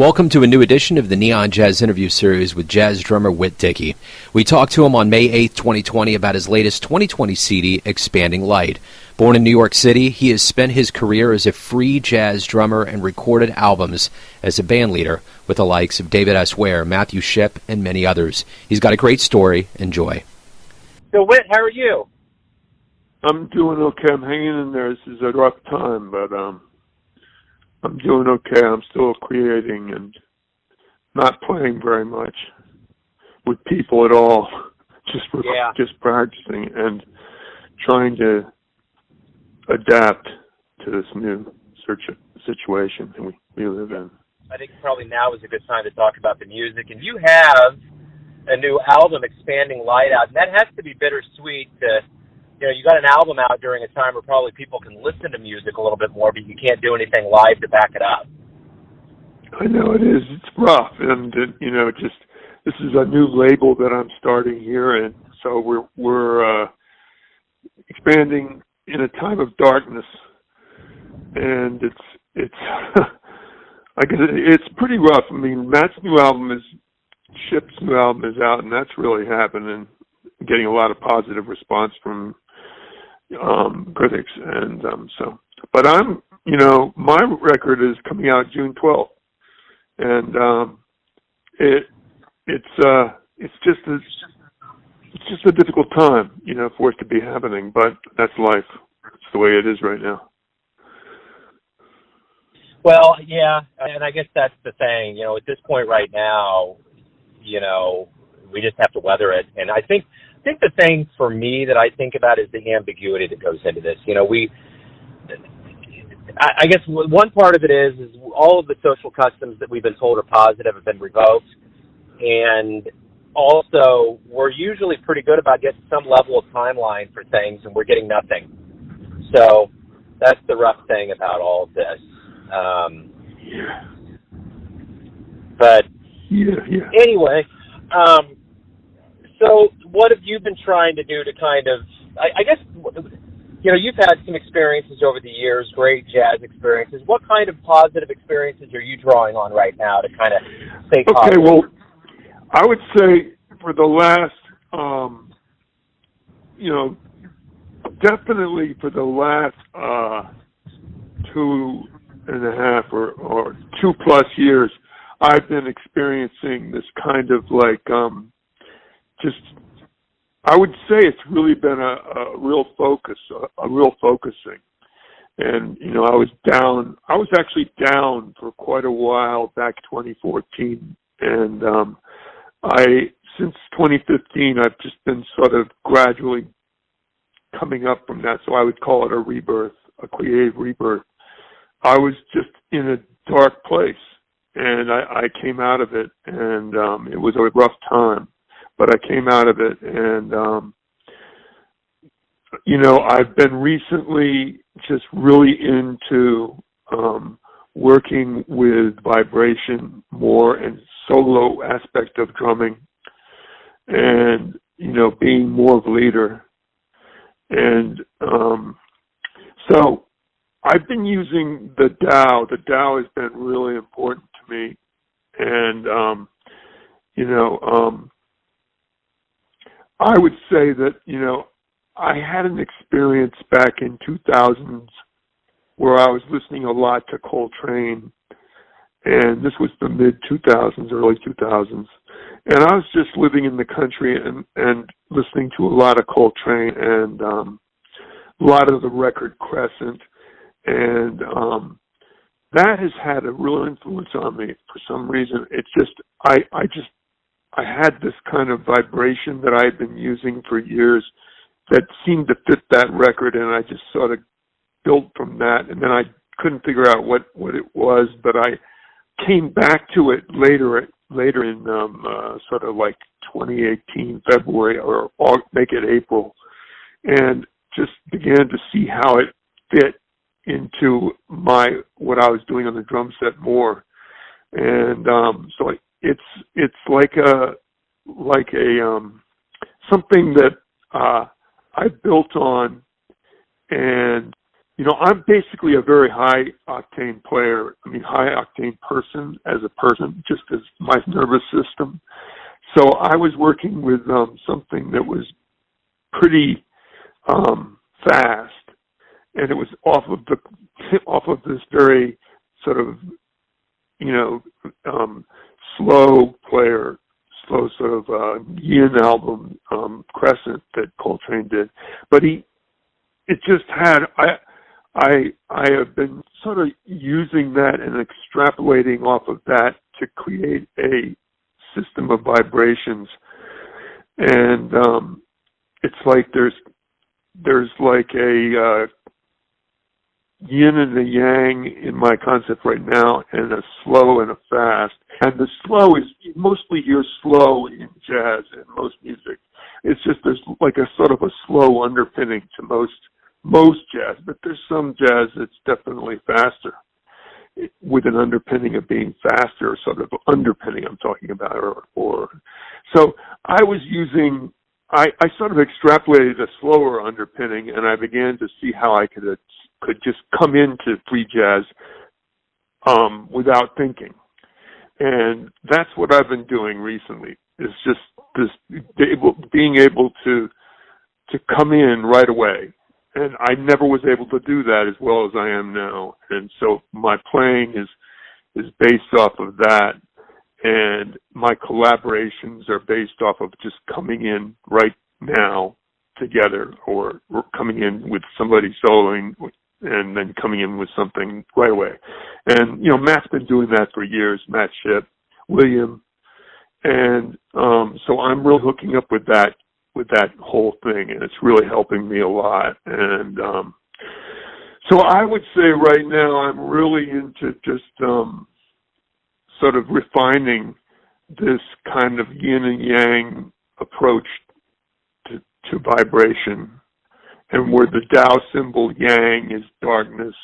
Welcome to a new edition of the Neon Jazz interview series with jazz drummer Whit Dickey. We talked to him on May 8, 2020 about his latest 2020 CD, Expanding Light. Born in New York City, he has spent his career as a free jazz drummer and recorded albums as a band leader with the likes of David S Ware, Matthew Shipp, and many others. He's got a great story. Enjoy. So, Whit, how are you? I'm doing okay. I'm hanging in there. This is a rough time, but I'm doing okay. I'm still creating and not playing very much with people at all. Just practicing and trying to adapt to this new situation that we live in. I think probably now is a good time to talk about the music. And you have a new album, Expanding Light, out, and that has to be bittersweet to, you got an album out during a time where probably people can listen to music a little bit more, but you can't do anything live to back it up. I know it is. It's rough, and this is a new label that I'm starting here, and so we're expanding in a time of darkness, and it's I guess it's pretty rough. I mean, Shipp's new album is out, and that's really happening, getting a lot of positive response from critics, and but my record is coming out June 12th, and it's just a difficult time, for it to be happening, but that's life. It's the way it is right now. Well, yeah, and I guess that's the thing, at this point right now, we just have to weather it, and I think the thing for me that I think about is the ambiguity that goes into this. I guess one part of it is all of the social customs that we've been told are positive have been revoked. And also, we're usually pretty good about getting some level of timeline for things, and we're getting nothing. So that's the rough thing about all of this. But anyway, so what have you been trying to do to kind of, I guess, you've had some experiences over the years, great jazz experiences. What kind of positive experiences are you drawing on right now to kind of stay positive? Okay, well, I would say for the last, definitely for the last 2.5 or 2+ years, I've been experiencing this kind of I would say it's really been a real focus, a real focusing. And, I was actually down for quite a while back 2014. And since 2015, I've just been sort of gradually coming up from that. So I would call it a rebirth, a creative rebirth. I was just in a dark place, and I came out of it, and it was a rough time. But I came out of it, and, I've been recently just really into working with vibration more and solo aspect of drumming and, being more of a leader. And so I've been using the Tao. The Tao has been really important to me. And, I would say that, I had an experience back in 2000s where I was listening a lot to Coltrane, and this was the mid-2000s, early 2000s, and I was just living in the country and listening to a lot of Coltrane and a lot of the record Crescent, and that has had a real influence on me for some reason. It's just, I had this kind of vibration that I had been using for years that seemed to fit that record, and I just sort of built from that, and then I couldn't figure out what it was, but I came back to it later in sort of like 2018 February, or make it April, and just began to see how it fit into what I was doing on the drum set more, and so it's like a something that I built on, and I'm basically a very high octane player. I mean, high octane person as a person, just as my nervous system. So I was working with something that was pretty fast, and it was off of this very sort of slow sort of yin album, Crescent, that Coltrane did. But it just had I have been sort of using that and extrapolating off of that to create a system of vibrations, and it's like there's like a yin and a yang in my concept right now, and a slow and a fast. And the slow is mostly you're slow in jazz and most music. It's just there's like a sort of a slow underpinning to most jazz, but there's some jazz that's definitely faster, with an underpinning of being faster, sort of underpinning I'm talking about, or so I sort of extrapolated a slower underpinning, and I began to see how I could just come into free jazz without thinking. And that's what I've been doing recently, is just being able to come in right away. And I never was able to do that as well as I am now. And so my playing is based off of that. And my collaborations are based off of just coming in right now together, or coming in with somebody soloing and then coming in with something right away. And, Matt's been doing that for years, Matt Shipp, William. And so I'm really hooking up with that whole thing, and it's really helping me a lot. And so I would say right now I'm really into just sort of refining this kind of yin and yang approach to vibration, and where the Tao symbol yang is darkness,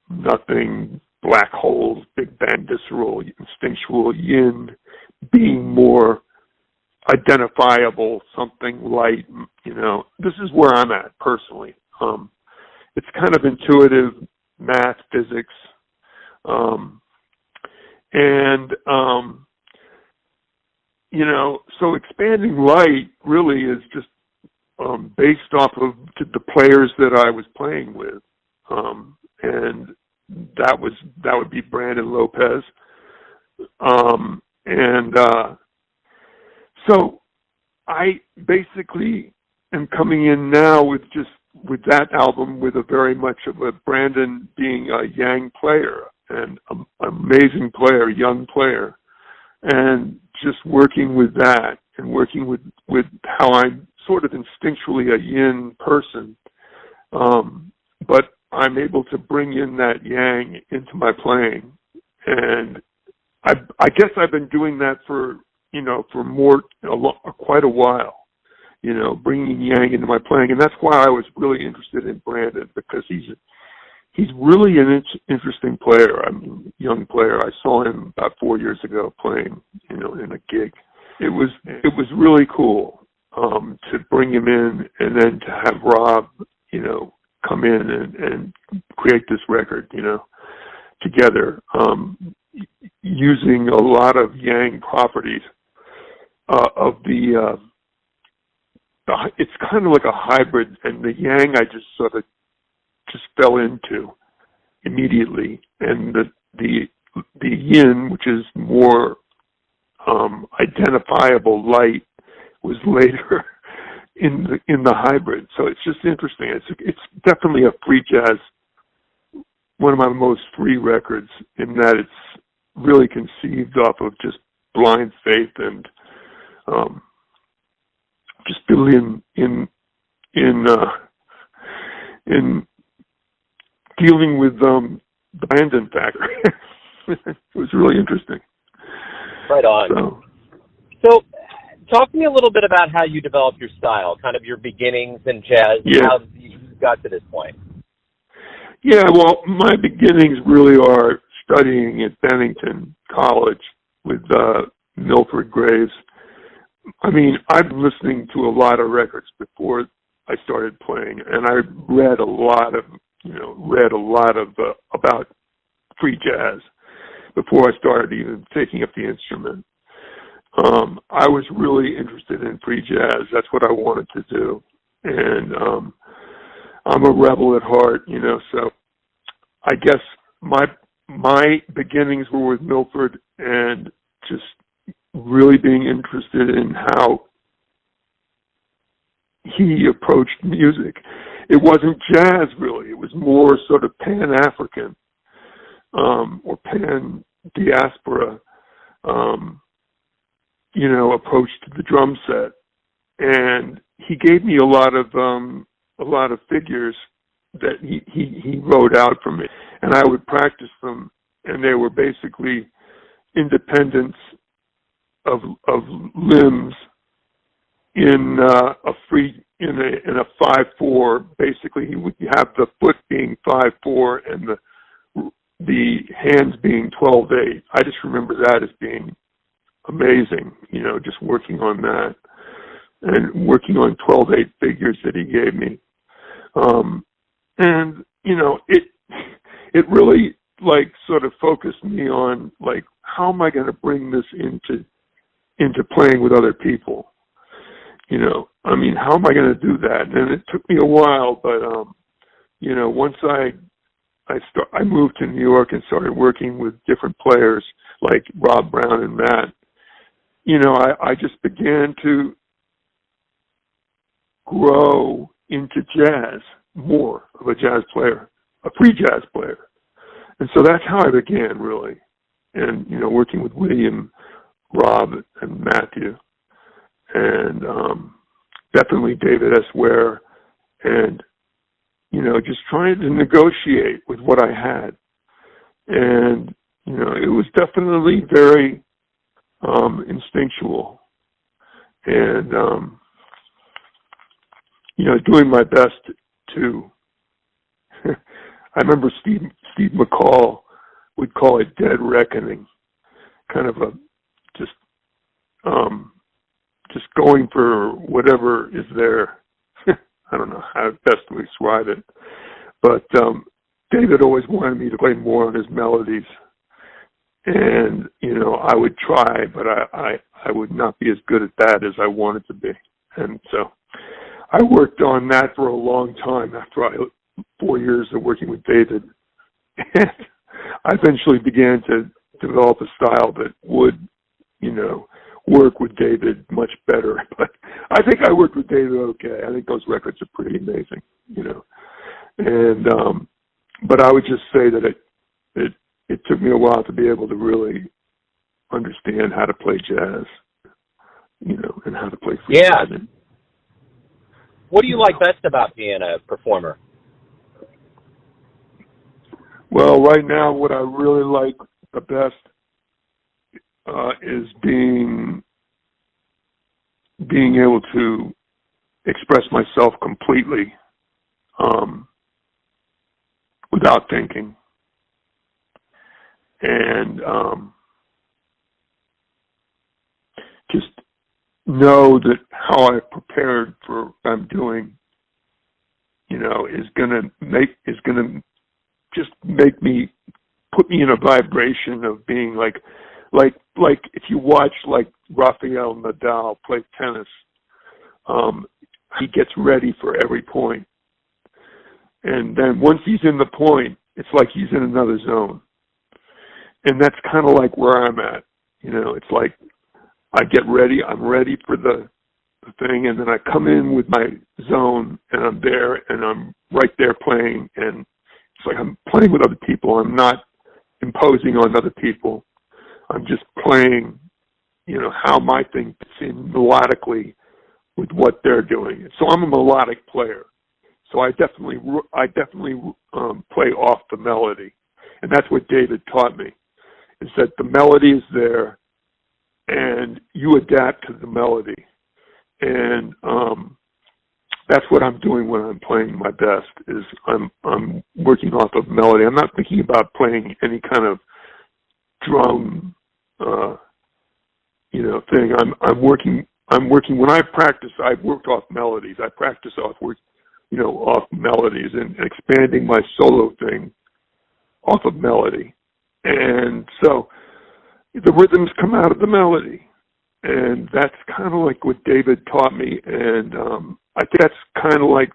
nothing, black holes, big bang, visceral, instinctual, yin being more identifiable, something light. This is where I'm at personally. It's kind of intuitive math, physics, and so expanding light really is just based off of the players that I was playing with, and that would be Brandon Lopez, and so I basically am coming in now with that album with a very much of a Brandon being a yang player and an amazing player, young player, and just working with that and working with how I'm sort of instinctually a yin person, but I'm able to bring in that yang into my playing. And I guess I've been doing that for quite a while, bringing yang into my playing. And that's why I was really interested in Brandon, because he's really an interesting player. I mean, young player. I saw him about 4 years ago playing, in a gig. It was really cool to bring him in, and then to have Rob, come in and create this record, together, using a lot of yang properties of it's kind of like a hybrid, and the yang I just sort of fell into immediately, and the yin, which is more identifiable light, was later in the hybrid. So it's just interesting. It's definitely a free jazz, one of my most free records, in that it's really conceived off of just blind faith and just feeling in dealing with the Brandon factor. It was really interesting. Right on. So talk to me a little bit about how you developed your style, kind of your beginnings in jazz, and how you got to this point. Yeah, well, my beginnings really are studying at Bennington College with Milford Graves. I mean, I've been listening to a lot of records before I started playing, and I read a lot of about free jazz before I started even taking up the instrument. I was really interested in free jazz. That's what I wanted to do. And I'm a rebel at heart, so I guess my beginnings were with Milford and just really being interested in how he approached music. It wasn't jazz, really. It was more sort of Pan-African or Pan-diaspora, approach to the drum set. And he gave me a lot of figures that he wrote out for me, and I would practice them, and they were basically independence of limbs in a 5/4. Basically, he would have the foot being 5/4 and the hands being 12/8. I just remember that as being amazing, just working on that and working on 12/8 figures that he gave me. And it really sort of focused me on how am I going to bring this into playing with other people? How am I going to do that? And it took me a while, but once I moved to New York and started working with different players like Rob Brown and Matt, I just began to grow into jazz, more of a jazz player, a free jazz player. And so that's how I began, really. And, working with William, Rob, and Matthew, and definitely David S Ware, and, just trying to negotiate with what I had. And, it was definitely very instinctual. And, doing my best to, I remember Steve McCall would call it dead reckoning, kind of just going for whatever is there. I don't know how best to describe it, but David always wanted me to play more on his melodies, and I would try, but I would not be as good at that as I wanted to be, and so I worked on that for a long time after 4 years of working with David. And I eventually began to develop a style that would, work with David much better. But I think I worked with David okay. I think those records are pretty amazing, And, but I would just say that it took me a while to be able to really understand how to play jazz, and how to play free jazz. What do you like best about being a performer? Well, right now, what I really like the best is being able to express myself completely without thinking, and just know that how I prepared for what I'm doing, is gonna just put me in a vibration of being like if you watch Rafael Nadal play tennis, he gets ready for every point. And then once he's in the point, it's like he's in another zone. And that's kind of like where I'm at. It's like I get ready, I'm ready for the thing, and then I come in with my zone, and I'm there, and I'm right there playing, and it's like I'm playing with other people. I'm not imposing on other people. I'm just playing, how my thing fits in melodically with what they're doing. So I'm a melodic player. So I definitely play off the melody. And that's what David taught me, is that the melody is there and you adapt to the melody. And that's what I'm doing when I'm playing my best, is I'm working off of melody. I'm not thinking about playing any kind of drum, thing. I'm working I'm working, when I practice, I've worked off melodies. I practice off melodies and expanding my solo thing off of melody. And so the rhythms come out of the melody. And that's kind of like what David taught me. And I think that's kind of like,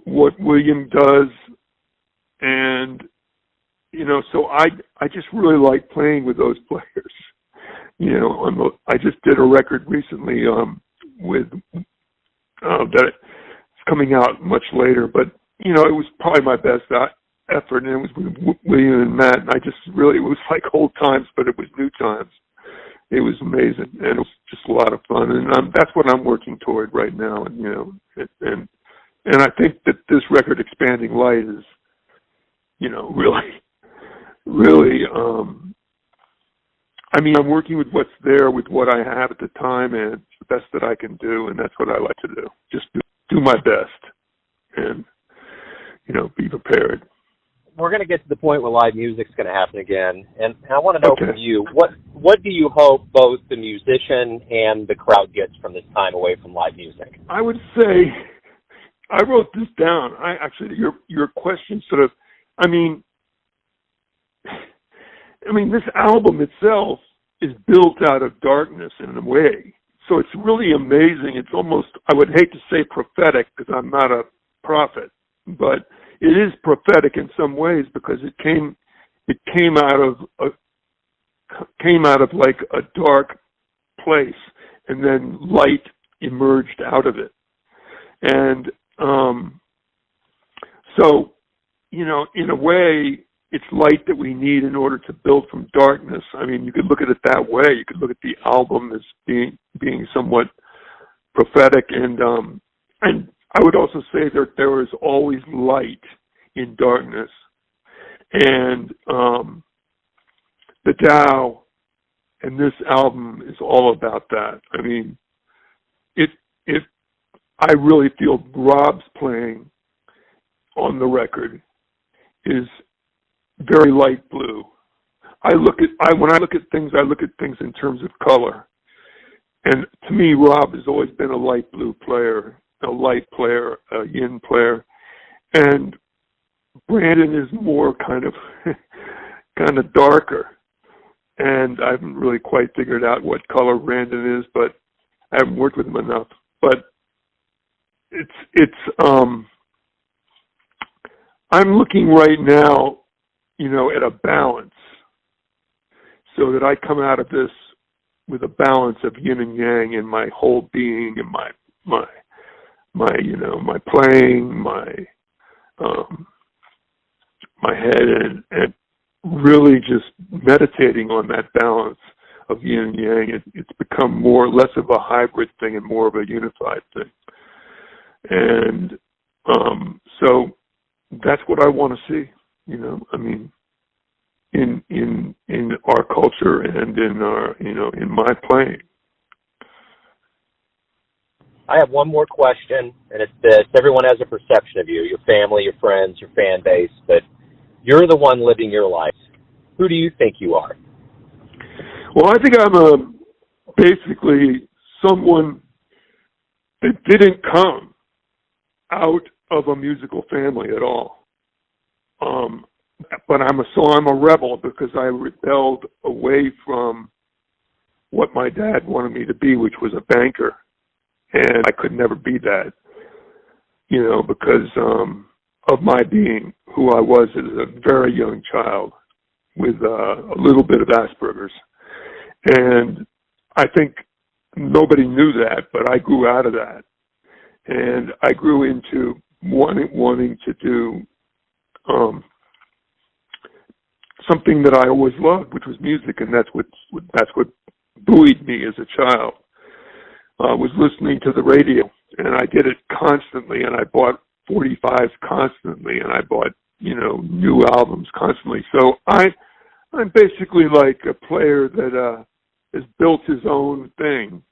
what William does. And, so I just really like playing with those players. I just did a record recently with that it's coming out much later, but it was probably my best effort, and it was with William and Matt, and it was like old times, but it was new times. It was amazing, and it was just a lot of fun, and that's what I'm working toward right now, and I think that this record, Expanding Light, is really I'm working with what's there, with what I have at the time, and it's the best that I can do, and that's what I like to do. Just do my best and, be prepared. We're going to get to the point where live music's going to happen again, and I want to know from you, what do you hope both the musician and the crowd gets from this time away from live music? I would say, I wrote this down. Your question sort of, this album itself is built out of darkness in a way. So it's really amazing. It's almost, I would hate to say prophetic because I'm not a prophet, but it is prophetic in some ways because it came out of like a dark place, and then light emerged out of it. And so, in a way, it's light that we need in order to build from darkness. You could look at it that way. You could look at the album as being somewhat prophetic, and I would also say that there is always light in darkness, and the Tao and this album is all about that. I really feel Rob's playing on the record is very light blue. When I look at things in terms of color. And to me, Rob has always been a light blue player, a light player, a yin player. And Brandon is more kind of darker. And I haven't really quite figured out what color Brandon is, but I haven't worked with him enough. But I'm looking right now, at a balance, so that I come out of this with a balance of yin and yang in my whole being, and my playing, my head, and really just meditating on that balance of yin and yang. It's become less of a hybrid thing and more of a unified thing. And so that's what I want to see. In our culture and in our, in my playing. I have one more question, and it's this. Everyone has a perception of you, your family, your friends, your fan base, but you're the one living your life. Who do you think you are? Well, I think I'm basically someone that didn't come out of a musical family at all. But I'm a rebel because I rebelled away from what my dad wanted me to be, which was a banker. And I could never be that, because of my being who I was as a very young child with a little bit of Asperger's. And I think nobody knew that, but I grew out of that. And I grew into wanting to do something that I always loved, which was music, and that's what buoyed me as a child. Was listening to the radio, and I did it constantly, and I bought 45s constantly, and I bought new albums constantly. So I'm basically like a player that has built his own thing,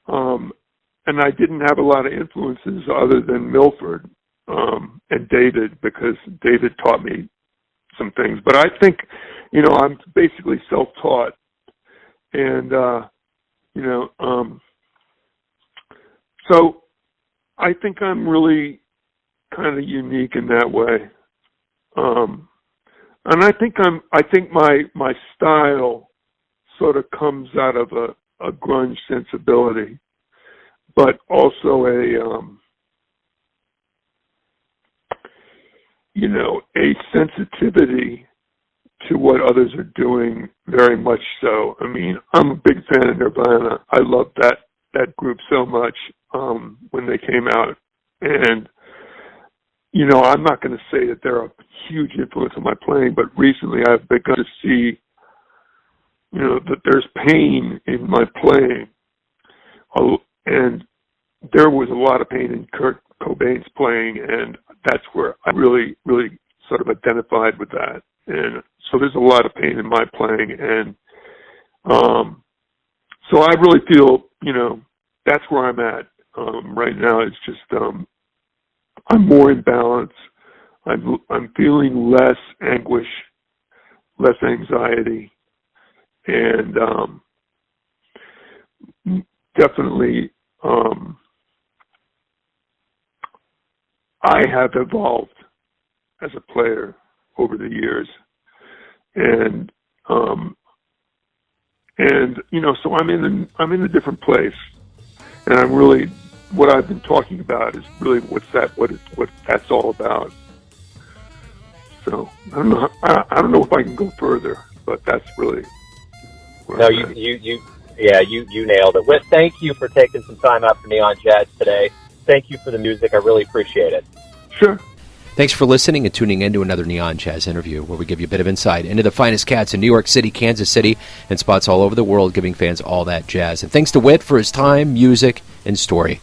and I didn't have a lot of influences other than Milford and David, because David taught me some things. But I think I'm basically self-taught, and you know. So I think I'm really kind of unique in that way. And I think my style sort of comes out of a grunge sensibility, but also a sensitivity to what others are doing, very much so. I mean, I'm a big fan of Nirvana. I love that group so much when they came out. And, I'm not going to say that they're a huge influence on my playing, but recently I've begun to see, that there's pain in my playing. And there was a lot of pain in Kurt Cobain's playing, and that's where I really, really sort of identified with that. And so there's a lot of pain in my playing, and so I really feel, that's where I'm at right now. It's just I'm more in balance. I'm feeling less anguish, less anxiety, and definitely I have evolved as a player over the years, and so I'm in a different place, and I'm really, what I've been talking about is really what that's all about. So I don't know if I can go further, but that's really no. You nailed it. Whit, thank you for taking some time out for Neon Jazz today. Thank you for the music. I really appreciate it. Sure. Thanks for listening and tuning in to another Neon Jazz interview, where we give you a bit of insight into the finest cats in New York City, Kansas City, and spots all over the world, giving fans all that jazz. And thanks to Whit for his time, music, and story.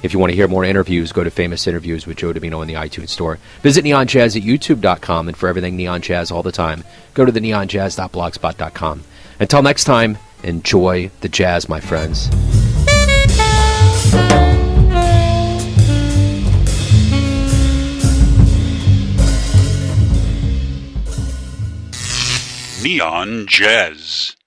If you want to hear more interviews, go to Famous Interviews with Joe Domino in the iTunes Store. Visit NeonJazz at YouTube.com, and for everything Neon Jazz all the time, go to the neonjazz.blogspot.com. Until next time, enjoy the jazz, my friends. Neon Jazz.